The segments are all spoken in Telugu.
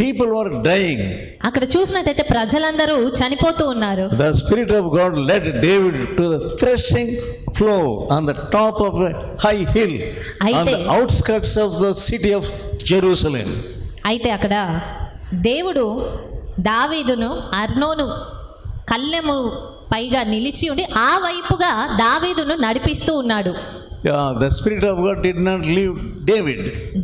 People were dying. అక్కడ చూసినట్టయితే ప్రజలందరూ చనిపోతూ ఉన్నారు. The Spirit of God led David to the threshing floor on the top of a high hill on the outskirts of the city of Jerusalem. అయితే అక్కడ దేవుడు దావీదును అర్నోను కళ్ళెము పైగా నిలిచి ఉండి ఆ వైపుగా దావీదును నడిపిస్తూ ఉన్నాడు. The Spirit of God did not leave David.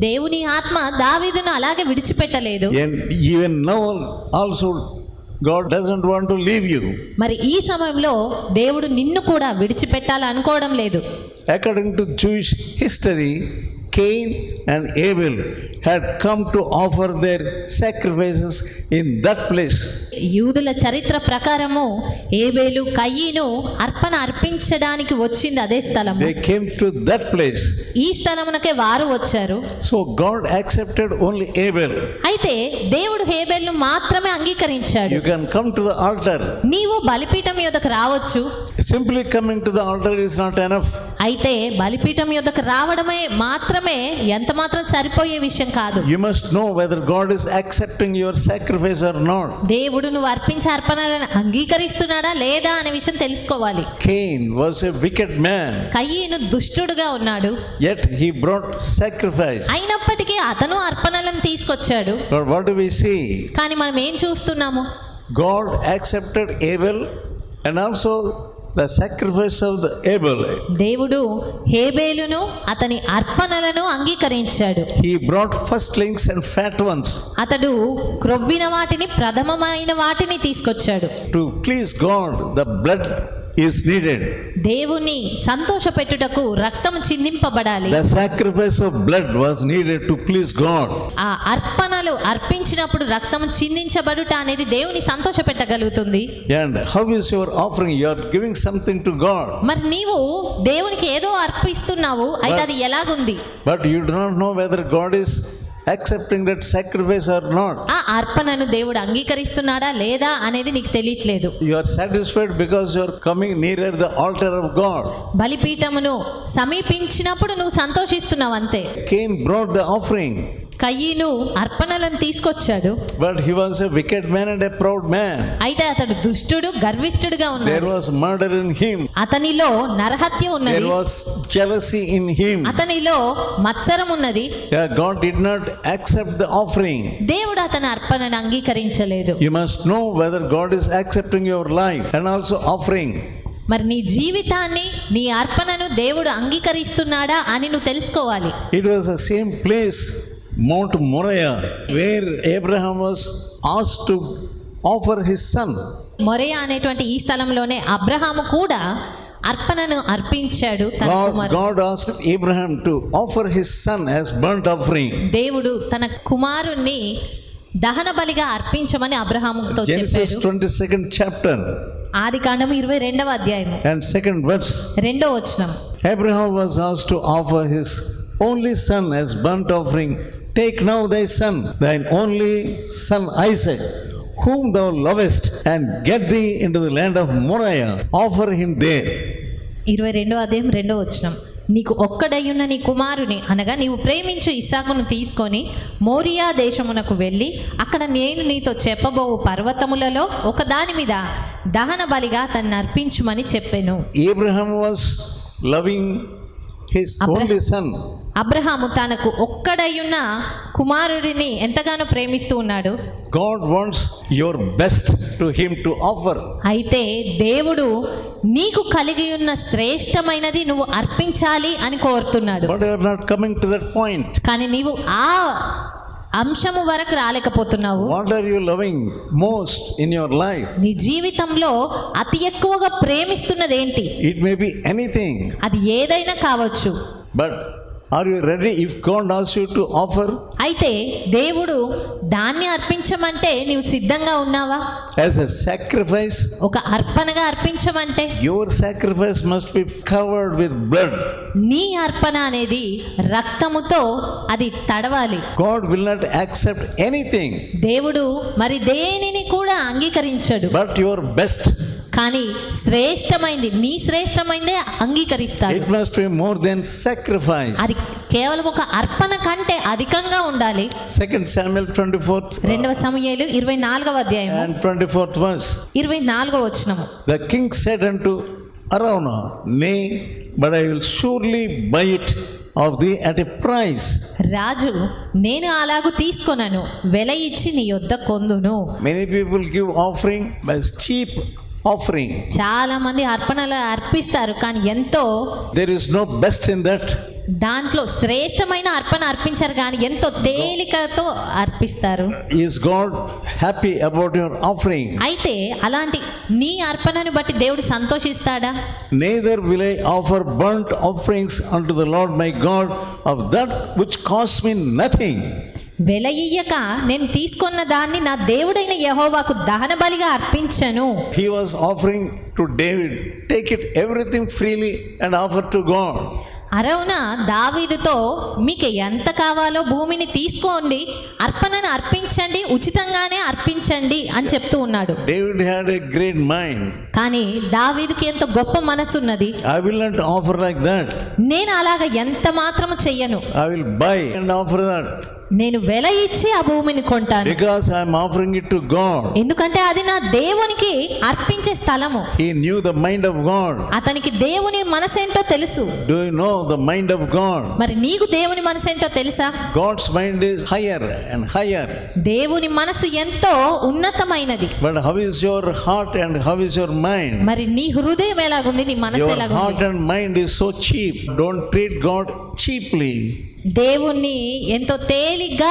దేవుని ఆత్మ దావీదును అలాగే విడిచిపెట్టలేదు. And even now also God doesn't want to leave you. మరి ఈ సమయంలో దేవుడు నిన్ను కూడా విడిచిపెట్టాలనుకోవడం లేదు. According to Jewish history, Cain and Abel had come to offer their sacrifices in that place. యూదుల చరిత్ర ప్రకారము ఏబేలు కయీను అర్పణ అర్పించడానికి వచ్చింది అదే స్థలం. They came to that place. ఈ స్థలమునకే వారు వచ్చారు. So God accepted only Abel. అయితే దేవుడు హేబేలును మాత్రమే అంగీకరించాడు. You can come to the altar. నీవు బలిపీఠం యొద్దకు రావచ్చు. Simply coming to the altar is not enough. అయితే బలిపీఠం యొద్దకు రావడమే మాత్రమే ఎంత మాత్రం సరిపోయే విషయం కాదు. You must know whether God is accepting your sacrifice or not. దేవుడు నువ్వు అర్పించే అర్పణలను అంగీకరిస్తున్నాడా లేదా అనే విషయం తెలుసుకోవాలి. Cain was a wicked man. కయీను దుష్టుడుగా ఉన్నాడు. Yet he brought sacrifice. అయినప్పటికీ అతను అర్పణలను తీసుకొచ్చాడు. But what do we see? కానీ మనం ఏం చూస్తున్నాము? God accepted Abel and also the sacrifice of the Abel. దేవుడు హేబేలును అతని అర్పణలను అంగీకరించాడు. He brought firstlings and fat ones. అతడు క్రొవ్విన వాటిని ప్రథమమైన వాటిని తీసుకొచ్చాడు. To please God, the blood is needed. దేవుని సంతోషపెట్టుటకు రక్తం చిందింపబడాలి. The sacrifice of blood was needed to please God. ఆ అర్పణలు అర్పించినప్పుడు రక్తం చిందించబడుట అనేది దేవుని సంతోషపెట్టగలుగుతుంది. And how is your offering? You are giving something to God. మరి నీవు దేవునికి ఏదో అర్పిస్తున్నావు, అయితే అది ఎలాగుంది? But you do not know whether God is accepting that sacrifice or not. ఆ అర్పణను దేవుడు అంగీకరిస్తున్నాడా లేదా అనేది నీకు తెలియట్లేదు. You are satisfied because you are coming nearer the altar of God. బలిపీఠమును సమీపించినప్పుడు నువ్వు సంతోషిస్తున్నావు అంతే. Cain brought the offering. కయీను అర్పణలను తీసుకొచ్చాడు. But he was a wicked man and a proud man. అయితే అతడు దుష్టుడు గర్విష్ఠుడుగా There ఉన్నాడు. was murder in him. అతనిలో నరహత్య ఉన్నది. There was jealousy in him. అతనిలో మత్సరం ఉన్నది. Yeah, God did not accept the offering. దేవుడు అతని అర్పణను అంగీకరించలేదు. You must know whether God is accepting your life and also offering. మరి నీ జీవితాన్ని నీ అర్పణను దేవుడు అంగీకరిస్తున్నాడా అని నువ్వు తెలుసుకోవాలి. It was the same place, Mount Moriah, where Abraham was asked to offer his son. Moriah అనేటువంటి ఈ స్థలంలోనే అబ్రహాము కూడా అర్పణను అర్పించాడు తన కుమారుడు. God asked Abraham to offer his son as burnt offering. దేవుడు తన కుమారుణ్ణి దహన బలిగా అర్పించమని అబ్రహాముతో Genesis చెప్పాడు. 22nd chapter ఆదికాండము 22వ అధ్యాయం and 2nd verse. 2వ వచనం. Abraham was asked to offer his only son as burnt offering. Take now thy son, thine only son Isaac, whom thou lovest, and get thee into the land of Moriah. Offer him there. 22వ అధ్యాయం 2వ వచనం. నీకు ఒక్కడయ్యున్న నీ కుమారుని అనగా నీవు ప్రేమించు ఇస్సాకును తీసుకొని మోరియా దేశమునకు వెళ్ళి అక్కడ నేను నీతో చెప్పబోవు పర్వతములలో ఒకదాని మీద దహన బలిగా తన్ను అర్పించుమని చెప్పెను. Abraham was loving his only son. Abraham తనకు ఒక్కడయ్యున్న కుమారుడిని ఎంతగానో ప్రేమిస్తూ ఉన్నాడు. God wants your best to him to offer. అయితే దేవుడు నీకు కలిగి ఉన్న శ్రేష్టమైనది నువ్వు అర్పించాలి అని కోరుతున్నాడు. But you are not coming to that point. కానీ నీవు ఆ అంశము వరకు రాలేకపోతున్నావు. What are you loving most in your life? నీ జీవితంలో అతి ఎక్కువగా ప్రేమిస్తున్నది ఏంటి? It may be anything. అది ఏదైనా కావచ్చు. But are you ready if God asks you to offer? అయితే దేవుడు దాన్ని అర్పించమంటే నీవు సిద్ధంగా ఉన్నావా? As a sacrifice, ఒక అర్పణగా అర్పించమంటే your sacrifice must be covered with blood. నీ అర్పణ అనేది రక్తముతో అది తడవాలి. God will not accept anything దేవుడు మరి దేనిని కూడా అంగీకరించడు. but your best. కానీ శ్రేష్టమైంది నీ శ్రేష్టమైందే అంగీకరిస్తాడు. It must be more than sacrifice. అది కేవలం ఒక అర్పణ కంటే అధికంగా ఉండాలి. 2 Samuel 24th 2 సమూయేలు 24వ అధ్యాయం and 24th verse. 24వ వచనము. The king said unto Araunah, Nay, but I will surely buy it of thee at a price. రాజు నేను అలాగు తీసుకొనను, వెల ఇచ్చి నీ యొద్ద కొందును. Many people give offering as cheap offering. చాలా మంది అర్పణలు అర్పిస్తారు, కానీ ఎంతో There is no best in that. దాంట్లో శ్రేష్టమైన అర్పణ అర్పించారు, కానీ ఎంతో తేలికతో అర్పిస్తారు. Is God happy about your offering? అయితే అలాంటి నీ అర్పణను బట్టి దేవుడు సంతోషిస్తాడా? Neither will I offer burnt offerings unto the Lord my God of that which cost me nothing. వెల ఇయ్యక నేను తీసుకున్న దాన్ని నా దేవుడైన యెహోవాకు దహన బలిగా అర్పించను. He was offering to David, take it everything freely and offer to God. అరౌనా దావీదుతో మీకు ఎంత కావాలో భూమిని తీసుకోండి, అర్పణను అర్పించండి, ఉచితంగానే అర్పించండి అని చెప్తూ ఉన్నాడు. David had a great mind. కానీ దావీదుకి ఎంతో గొప్ప మనసున్నది. I will not offer like that. నేను అలాగ ఎంత మాత్రము చెయ్యను, I will buy and offer that. నేను వెల ఇచ్చి ఆ భూమిని కొంటాను, Because I am offering it to God. ఎందుకంటే అది నా దేవునికి అర్పించే స్థలము. He knew the mind of God. అతనికి దేవుని మనసేంటో తెలుసు. Do you know the mind of God? మరి నీకు దేవుని మనసేంటో తెలుసా? God's mind is higher and higher. దేవుని మనసు ఎంతో ఉన్నతమైనది. But how is your heart and how is your mind? మరి నీ హృదయం ఎలాగుంది, నీ మనసు Your ఎలాగుంది? heart and mind is so cheap. Don't treat God cheaply. దేవుణ్ణి ఎంతో తేలిగ్గా